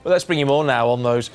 Well, let's bring you more now on those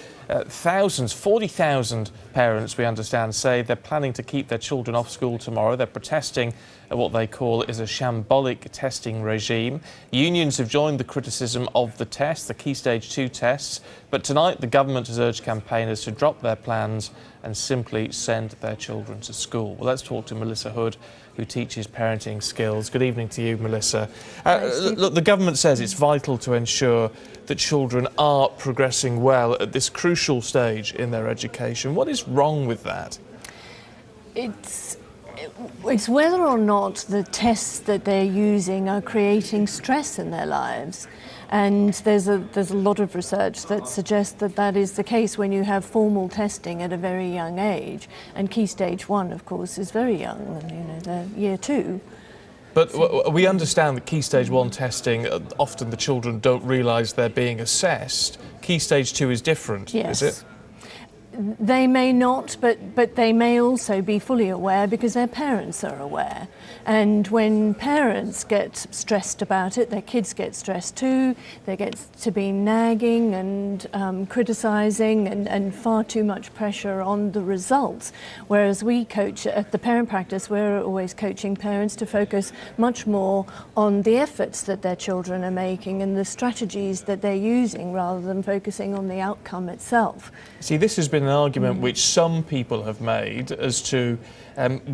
thousands, 40,000 parents, we understand, say they're planning to keep their children off school tomorrow. They're protesting what they call is a shambolic testing regime. Unions have joined the criticism of the test, the Key Stage 2 tests, but tonight the government has urged campaigners to drop their plans and simply send their children to school. Well, let's talk to Melissa Hood, who teaches parenting skills. Good evening to you, Melissa. Look, the government says it's vital to ensure that children are progressing well at this crucial stage in their education. What is wrong with that? It's whether or not the tests that they're using are creating stress in their lives. And there's a lot of research that suggests that that is the case when you have formal testing at a very young age. And Key Stage 1, of course, is very young, and, you know, they're year 2. But we understand that Key Stage 1 testing, often the children don't realise they're being assessed. Key Stage 2 is different, yes. Is it? They may not, but they may also be fully aware because their parents are aware. And when parents get stressed about it, their kids get stressed too. They get to be nagging and criticising and far too much pressure on the results. Whereas we coach at the parent practice, we're always coaching parents to focus much more on the efforts that their children are making and the strategies that they're using rather than focusing on the outcome itself. See, this has been an argument which some people have made as to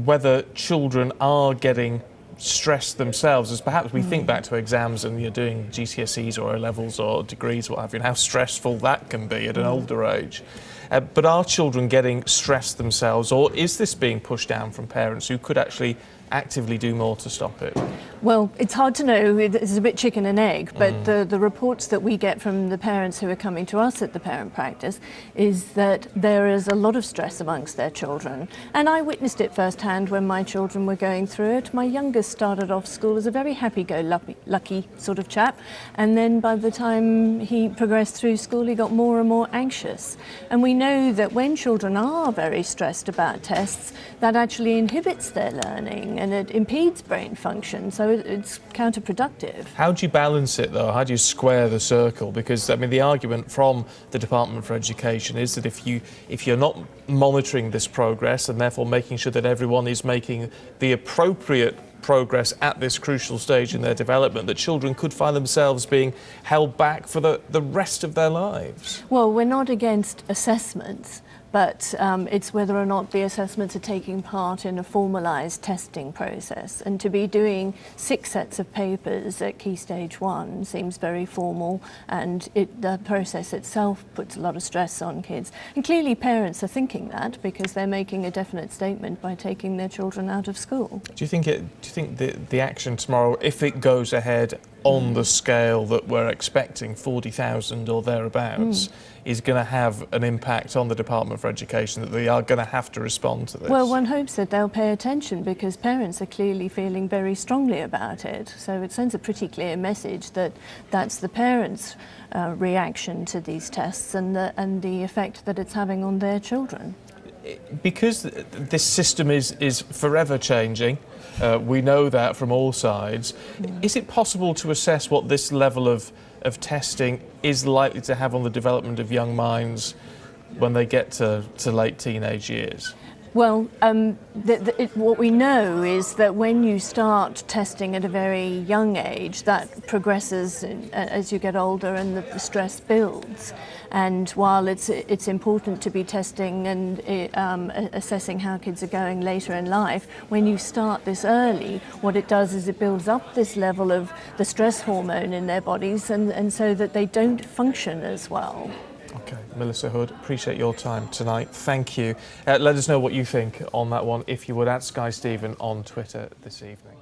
whether children are getting stressed themselves, as perhaps we think back to exams and you're doing GCSEs or O-levels or degrees, what have you, and how stressful that can be at an older age. But are children getting stressed themselves, or is this being pushed down from parents who could actually actively do more to stop it? Well, it's hard to know. It's a bit chicken and egg, but the reports that we get from the parents who are coming to us at the parent practice is that there is a lot of stress amongst their children. And I witnessed it firsthand when my children were going through it. My youngest started off school as a very happy-go-lucky sort of chap, and then by the time he progressed through school, he got more and more anxious. And we know that when children are very stressed about tests, that actually inhibits their learning and it impedes brain function. So it's counterproductive. How do you balance it, though? How do you square the circle? Because, I mean, the argument from the Department for Education is that if you're not monitoring this progress and therefore making sure that everyone is making the appropriate progress at this crucial stage in their development, that children could find themselves being held back for the rest of their lives. Well, we're not against assessments, but it's whether or not the assessments are taking part in a formalised testing process. And to be doing 6 sets of papers at Key Stage 1 seems very formal, and the process itself puts a lot of stress on kids. And clearly parents are thinking that because they're making a definite statement by taking their children out of school. Do you think the action tomorrow, if it goes ahead on the scale that we're expecting, 40,000 or thereabouts, is going to have an impact on the Department for Education, that they are going to have to respond to this? Well, one hopes that they'll pay attention because parents are clearly feeling very strongly about it. So it sends a pretty clear message that that's the parents' reaction to these tests and the effect that it's having on their children. Because this system is forever changing, we know that from all sides, is it possible to assess what this level of testing is likely to have on the development of young minds when they get to late teenage years? Well, what we know is that when you start testing at a very young age, that progresses as you get older and the stress builds. And while it's important to be testing and assessing how kids are going later in life, when you start this early, what it does is it builds up this level of the stress hormone in their bodies and so that they don't function as well. Okay, Melissa Hood, appreciate your time tonight. Thank you. Let us know what you think on that one, if you would, at Sky Stephen on Twitter this evening.